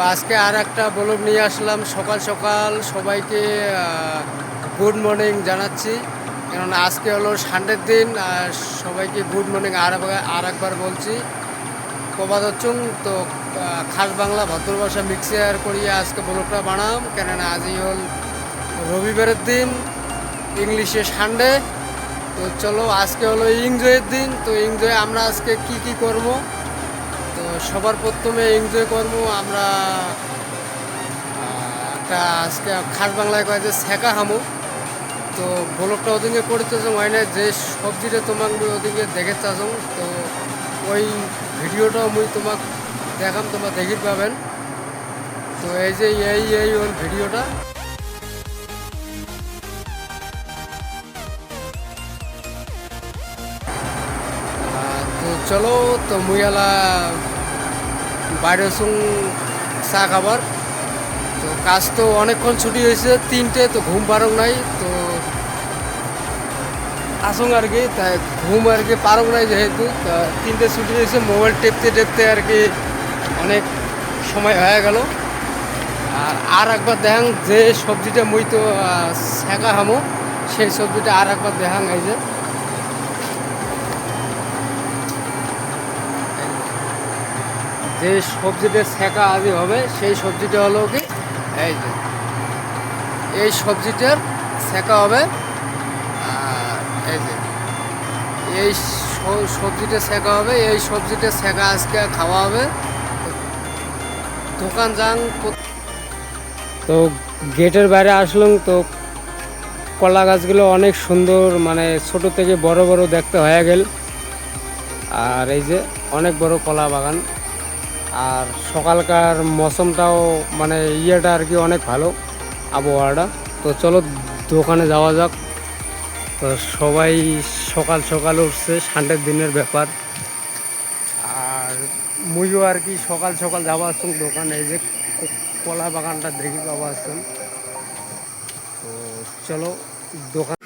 আজকে আর একটা ব্লগ নিয়ে আসলাম। সকাল সকাল সবাইকে গুড মর্নিং জানাচ্ছি, কেননা আজকে হলো সানডের দিন। আর সবাইকে গুড মর্নিং আর একবার বলছি। প্রবাদচুং তো খাস বাংলা ভদ্র ভাষা মিক্সার করিয়ে আজকে ব্লগটা বানাম, কেননা আজই হল রবিবারের দিন, ইংলিশে সানডে। তো চলো, আজকে হলো এনজয়ের দিন। তো এনজয় আমরা আজকে কি করব, তো সবার প্রথমে এনজয় করবো আমরা একটা আজকে খাস বাংলায় কয় যে ছেঁকা হামু। তো ব্লগটা ওদিকে করতে হয় না, যে সবজিটা তোমাকে মুই ওদিকে দেখে চাচং। তো ওই ভিডিওটাও মুই তোমাক দেখাম, তোমরা দেখি পাবেন। তো এই যে এই ওই ভিডিওটা। তো চলো, তো মুইয়ালা বাইরে শুন চা খাবার। তো কাজ তো অনেকক্ষণ ছুটি হয়েছে, 3টে, তো ঘুম পারং নাই। তো আসুন আর কি, তাই ঘুম আর কি পারং নাই, যেহেতু 3টে ছুটি হয়েছে। মোবাইল টেপতে টেপতে আর কি অনেক সময় হয়ে গেল। আর একবার দেখাং যে সবজিটা মুই তো ছেঁকা হামো, সেই সবজিটা আর একবার দেখাং। এই যে সবজিটা ছেঁকা আদি হবে, সেই সবজিটা হলো কি এই যে এই সবজিটার ছেঁকা হবে। আর এই যে এই সবজিটা ছেঁকা হবে, এই সবজিটা ছেঁকা আজকে খাওয়া হবে। দোকান যাং, তো গেটের বাইরে আসলাম। তো কলা গাছগুলো অনেক সুন্দর, মানে ছোট থেকে বড় বড় দেখতে হয়ে গেল। আর এই যে অনেক বড় কলা বাগান। আর সকালকার মৌসুমটাও মানে ইয়েটা আর কি অনেক ভালো, আবহাওয়াটা। তো চলো দোকানে যাওয়া যাক। তো সবাই সকাল সকাল উঠছে, সানডের দিনের ব্যাপার। আর মুইও আর কি সকাল সকাল যাওয়া আসতাম দোকানে। এই যে কলা বাগানটা দেখি যাওয়া আসতাম। তো চলো দোকান।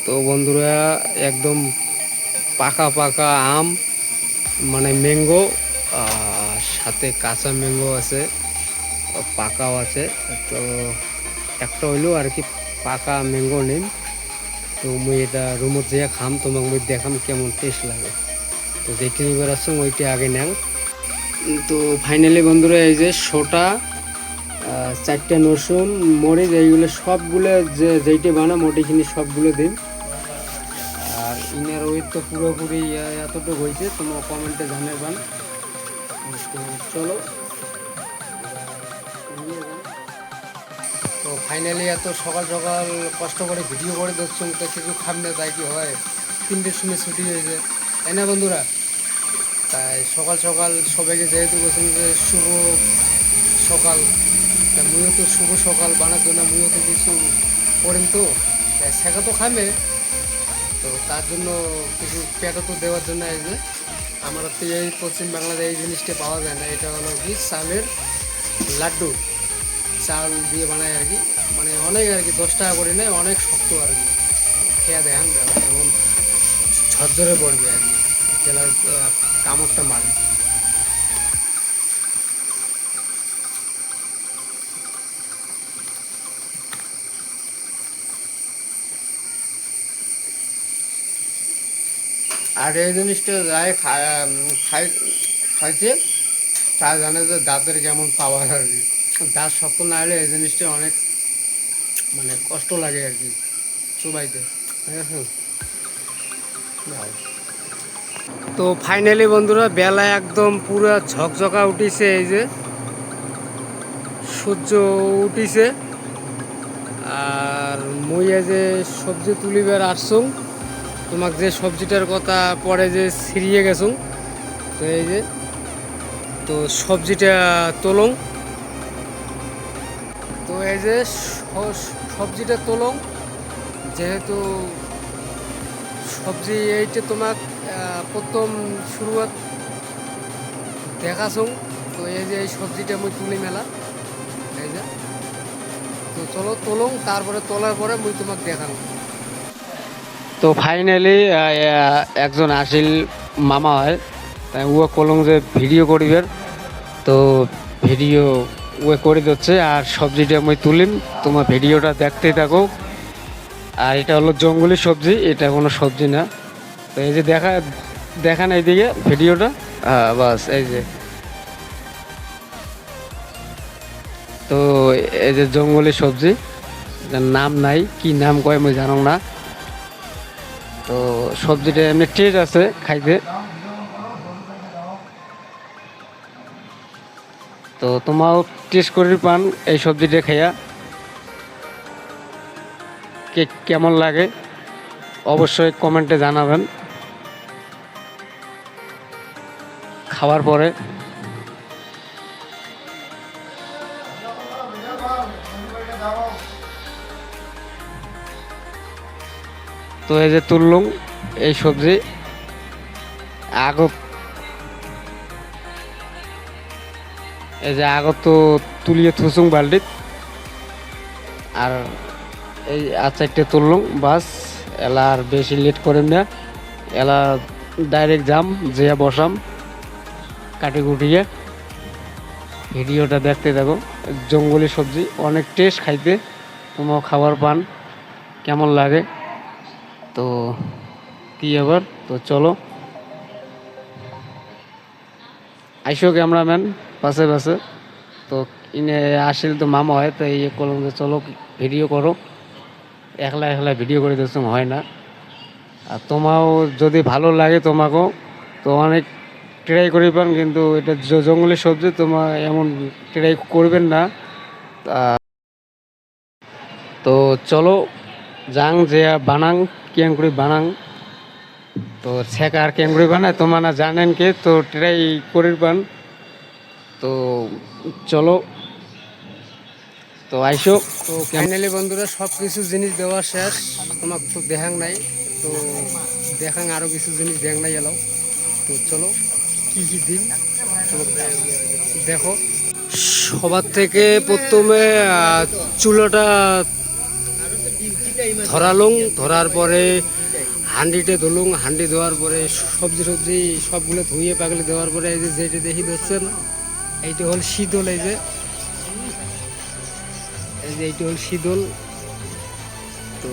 তো বন্ধুরা, একদম পাকা পাকা আম, মানে ম্যাঙ্গো, সাথে কাঁচা ম্যাঙ্গো আছে, পাকাও আছে। তো একটা হইলো আর কি পাকা ম্যাঙ্গো নিম। তো মুই এটা রুমত যেয়ে খাম, তোমাকে মুই দেখাম কেমন টেস্ট লাগে। তো যেটি নিবার আসছো ওইটি আগে নেন। তো ফাইনালি বন্ধুরা, এই যে শোটা 4টে রসুন মরিচ এইগুলো সবগুলো যেইটা বানা মোটিখিনি সবগুলো দিন। আর ইনার ওয়েট তো পুরোপুরি এতটুকু হয়েছে, তোমার কমেন্টে জানাবেন। তো চলো, তো ফাইনালি এত সকাল সকাল কষ্ট করে ভিডিও করে দেখছুন, তো কিছু খাব না তাই কি হয়, 3টের সময় ছুটি হয়েছে, তাই না বন্ধুরা? তাই সকাল সকাল সবাইকে যেহেতু বলছেন যে শুভ সকাল, তা মুইও তো শুভ সকাল বানার জন্য মুইও তো কিছু করেন, তো শেখা তো খামে, তো তার জন্য কিছু পেটও তো দেওয়ার জন্য এই যে আমার তো এই পশ্চিম বাংলাতে এই জিনিসটা পাওয়া যায় না। এটা হলো কি চালের লাড্ডু, চাল দিয়ে বানায় আর কি, মানে অনেক আর কি 10 টাকা করে নেয়, অনেক শক্ত আর কি। খেয়া দেখান যেমন ঝরঝরে পড়বে আর কি, জেলার কামড়টা মারে। আর এই জিনিসটা যাই খাইছে তা জানে যে দাঁতের কেমন পাওয়ার আর কি। দাঁত শক্ত না হলে এই জিনিসটা অনেক মানে কষ্ট লাগে আর কি চুবাইতে, ঠিক আছে? তো ফাইনালি বন্ধুরা বেলা একদম পুরো ঝকঝকা উঠিছে, এই যে সূর্য উঠিছে। আর মুই যে সবজি তুলিবার আসছুম, তোমাকে যে সবজিটার কথা পরে যে ছিঁড়িয়ে গেছুম, তো এই যে তো সবজিটা তোলং, তো এই যে সবজিটা তোলং, যেহেতু সবজি এইটা তোমাক প্রথম শুরুয়াত দেখাছুম, তো এই যে এই সবজিটা মুই তুলি মেলা, এই যে তো চলো তোলং, তারপরে তোলার পরে মুই তোমাকে দেখানো। তো ফাইনালি একজন আসিল মামা হয়, তাই ও কলং যে ভিডিও করিবার, তো ভিডিও ও করে দিচ্ছে আর সবজিটা আমি তুলিম, তোমার ভিডিওটা দেখতেই থাকো। আর এটা হলো জঙ্গলি সবজি, এটা কোনো সবজি না। তো এই যে দেখান এইদিকে ভিডিওটা, বাস এই যে, তো এই যে জঙ্গলি সবজি, নাম নাই, কি নাম কয় আমি জানো না। তো সবজিটা এমনি টেস্ট আছে খাইতে, তো তোমাও টেস্ট করে পান এই সবজিটা খাইয়া, কেমন লাগে অবশ্যই কমেন্টে জানাবেন খাওয়ার পরে। তো এই যে তুললুম এই সবজি, এই যে আগত তো তুলিয়ে থুসুং বাল্টিত, আর এই আচারটা তুললুম, বাস এলা আর বেশি লেট করেন না, এলা ডাইরেক্ট যাম যে বসাম কাটি কুটিয়ে। ভিডিওটা দেখতে থাকো, জঙ্গলি সবজি অনেক টেস্ট খাইতে, তোমার খাবার পান কেমন লাগে, তো কি আবার, তো চলো আইসো ক্যামেরাম্যান পাশে পাশে। তো ইনে আসিল তো মামা হয়, তো এই করলাম যে চলো ভিডিও করো, একলা একলা ভিডিও করে দেখছো হয় না। আর তোমাও যদি ভালো লাগে তোমাকেও, তো অনেক ট্রাই করি পান, কিন্তু এটা জঙ্গলি সবজি তোমার এমন ট্রাই করবেন না। তো চলো যাং যে বানাং কেন করে বানাং, তো ছেঁকা আর কেন করে বানায় তোমার না জানেন কে, তো ট্রাই করি পান। তো চলো, তো আইসো। তো ফাইনালি বন্ধুরা সব কিছু জিনিস দেওয়া শেষ, তোমাকে তো দেখাং নাই, তো দেখাং আরও কিছু জিনিস দেখাং নাই এলাও। তো চলো কি কি দিন দেখো। সবার থেকে প্রথমে চুলোটা ধরালুং, ধরার পরে হান্ডিতে ধুলুং, হান্ডি ধোয়ার পরে সবজি সবগুলো ধুয়ে পাগলে দেওয়ার পরে এই যে যেটা দেখি ধরছেন এইটা হল শীতল, এই যে এইটা হল শীতল। তো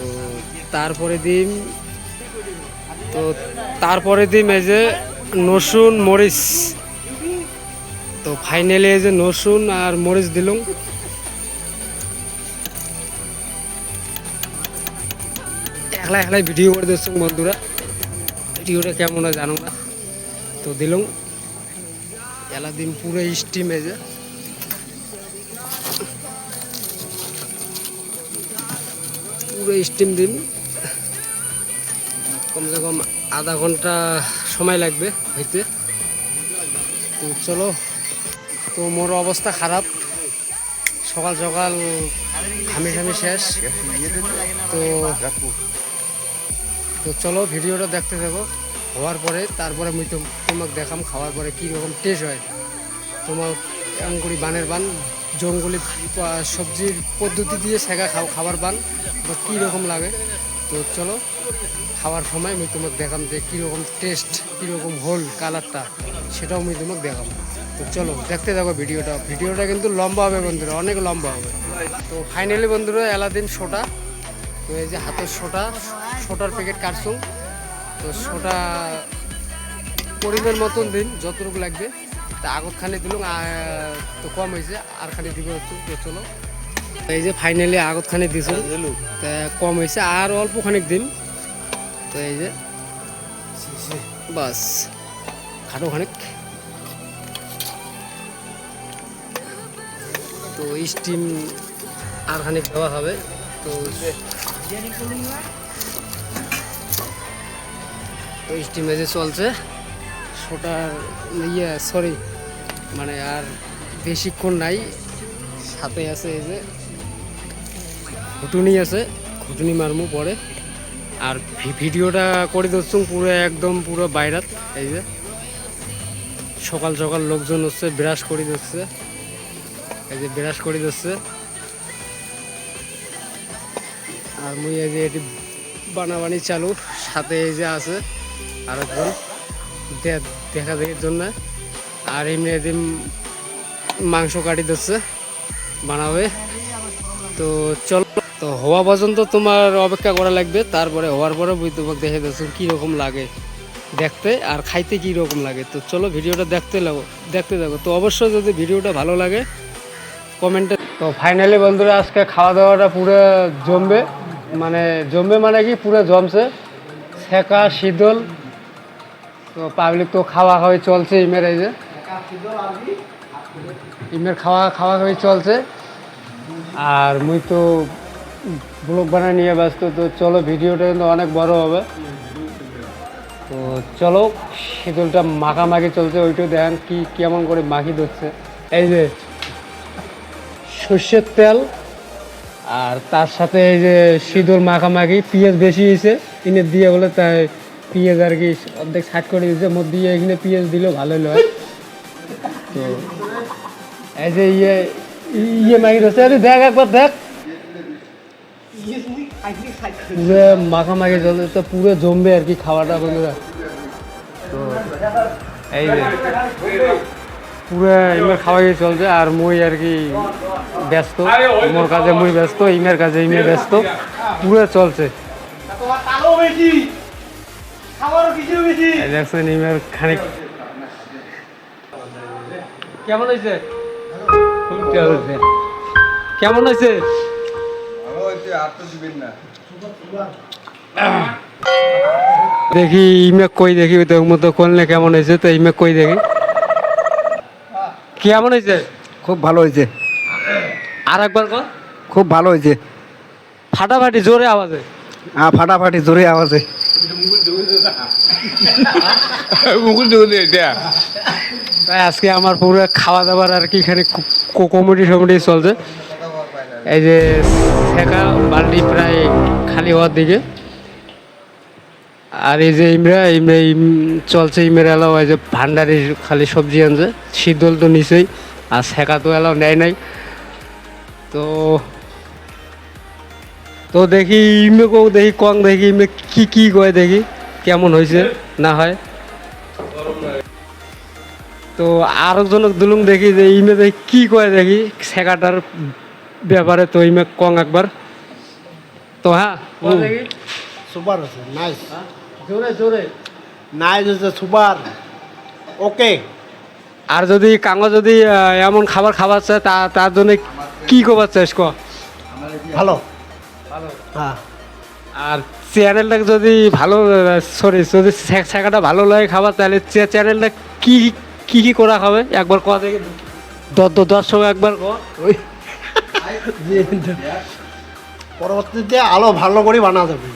তারপরে দিম এই যে রসুন মরিচ, তো ফাইনালি এই যে রসুন আর মরিচ দিলুম, একলা একলাই ভিডিও করে দিচ্ছ বন্ধুরা, ভিডিওটা কেমন হয় জানো না। তো দিলাম এলাদিন পুরো স্টিম এজে পুরো স্টিম দিন, কমসে কম আধা ঘন্টা সময় লাগবে হইতে। তো চলো, তো মোর অবস্থা খারাপ, সকাল সকাল ঘামে ঘামে শেষ। তো তো চলো ভিডিওটা দেখতে থাকো, হওয়ার পরে তারপরে আমি তোমাকে দেখাম খাওয়ার পরে কীরকম টেস্ট হয়। তোমার এমন করি বানের বান জঙ্গলি সবজির পদ্ধতি দিয়ে সেগা খাবার বান বা কীরকম লাগে। তো চলো খাওয়ার সময় আমি তোমাকে দেখাম যে কীরকম টেস্ট, কীরকম হোল কালারটা, সেটাও আমি তোমাকে দেখাম। তো চলো দেখতে থাকো ভিডিওটা, ভিডিওটা কিন্তু লম্বা হবে বন্ধুরা, অনেক লম্বা হবে। তো ফাইনালি বন্ধুরা এলাদিন সোটা, তো এই যে হাতের সোটার প্যাকেট কাটছুম। তো সোটা পরিমাণ মতন দিন যতটুকু লাগবে, তা আগত খানি দিলাম, তো কম হয়েছে আর খানি দিব একটু। তো চলো এই যে ফাইনালি আগত খানি দিছিল, তা কম হয়েছে আর অল্প খানিক দিন। তো এই যে বাস খাটো খানিক, তো স্টিম আর খানিক দেওয়া হবে। তো স্টিম এজে চলছে সোটার সরি মানে আর বেশিক্ষণ নাই। সাথে আছে এই যে ঘুটুনি আছে, ঘুটুনি মারমু পরে। আর ভিডিওটা করে দিচ্ছ পুরো একদম পুরো বাইরাত। এই যে সকাল সকাল লোকজন হচ্ছে ব্রাশ করে দিচ্ছে, এই যে ব্রাশ করে দিচ্ছে। আর মুই এই যে এটি বানাবানি চালু, সাথে এই যে আছে আরেকজন দেখা দেখির জন্য। আর এমনি এদিন মাংস কাটি দিচ্ছে বানাবে। তো চলো, তো হওয়া পর্যন্ত তোমার অপেক্ষা করা লাগবে, তারপরে হওয়ার পরে বুঝতে তোমাকে দেখে দিচ্ছ কীরকম লাগে দেখতে আর খাইতে কীরকম লাগে। তো চলো ভিডিওটা দেখতে থাকো। তো অবশ্যই যদি ভিডিওটা ভালো লাগে কমেন্টে। তো ফাইনালি বন্ধুরা আজকে খাওয়া দাওয়াটা পুরো জমবে, মানে কি পুরো জমছে, সেকা শীতল। তো পাবলিক তো খাওয়া খাওয়াই চলছে, ইমের এই যে ইমের খাওয়া খাওয়াই চলছে। আর মুই তো ব্লগ বানায় নিয়ে ব্যস্ত। তো চলো ভিডিওটা কিন্তু অনেক বড় হবে। তো চলো শীতলটা মাখামাখি চলছে, ওইটাও দেখেন কি কেমন করে মাখি দিচ্ছে। এই যে সর্ষের তেল আর তার সাথে এই যে শীতল মাখামাখি, পেঁয়াজ বেশি হয়েছে ইনে দিয়ে বলে, তাই পেঁয়াজ আর কি অর্ধেক সাইড করে দিয়েছে, মধ্যে দিয়ে এখানে পেঁয়াজ দিলেও ভালোই হয়। তো এই যে ইয়ে মাখি দিচ্ছে, দেখ একবার দেখ পুরো মাখামাখি চলছে। তো পুরো জমবে আর কি খাওয়াটা বন্ধুরা। তো এই যে পুরো ইমের খাওয়াই চলছে, আর মুই আর কি ব্যস্ত, মোর কাজে মুই ব্যস্ত, ইমের কাজে ইমে ব্যস্ত, পুরো চলছে। দেখছেন ইমের খানিক কেমন হয়েছে, কেমন হয়েছে দেখি ইমে কই দেখি, তোর মতো করলে কেমন হয়েছে। তো ইমে কই দেখি কেমন হয়েছে। খুব ভালো হয়েছে, আর একবার কর। খুব ভালো হয়েছে, ফাটাফাটি জোরে আওয়াজে, হ্যাঁ ফাটাফাটি জোরে আওয়াজে। তাই আজকে আমার পুরো খাওয়া দাওয়ার আর কি এখানে কমিটি চলছে। এই যে শেখা বালতি প্রায় খালি হওয়ার দিকে, আর এই যে চলছে ইমের এলাও। এই যে ভান্ডারির খালি সবজি আনছে, শীতল তো নিচেই, আর শেখা তো এলাও নেয় নাই। তো তো দেখি ইমে কেউ দেখি কং দেখি ইমে কি কয় দেখি কেমন হয়েছে না হয়। তো আরেকজনক দুলুম দেখি যে ইমে দেখি কি কয় দেখি শেখাটার ব্যাপারে। তো ইমে কং একবার। তো হ্যাঁ দেখি সুপার আছে, নাইস, জোরে জোরে নাইস হচ্ছে, সুপার, ওকে। আর যদি কাঙ্গ যদি এমন খাবার চায় তার জন্য কি করবার চাস ক? ভালো, হ্যাঁ। আর চ্যানেলটাকে যদি ভালো সরি যদি শেখাটা ভালো লাগে খাবার তাহলে চ্যানেলটা কি কি কি করা হবে একবার ক থেকে দর্শক একবার ক ওই পরবর্তীতে আরো ভালো করে বানা যাবে,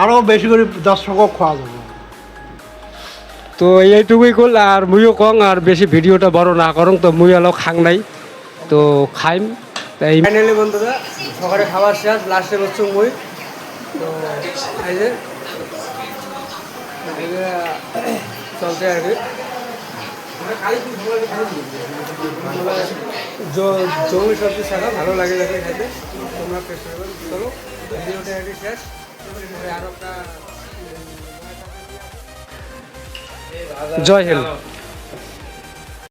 আরো বেশি করে দর্শকও খাওয়া যাবে। তো এইটুকুই করল আর মুইও কং আর বেশি ভিডিওটা বড় না করং তো মুই আলো খাং নাই তো খাইম তাই ফাইনালি বন্ধুরা সকালে খাবার শেষ লাস্টে বসছো মুই তো এই যে চলছে আর কি জমি সবজি ছাড়া ভালো লাগে যাতে খাইতে তোমরা টেস্ট করবে। চলো ভিডিওটা এটি শেষ আর একটা জয় হিন্দ।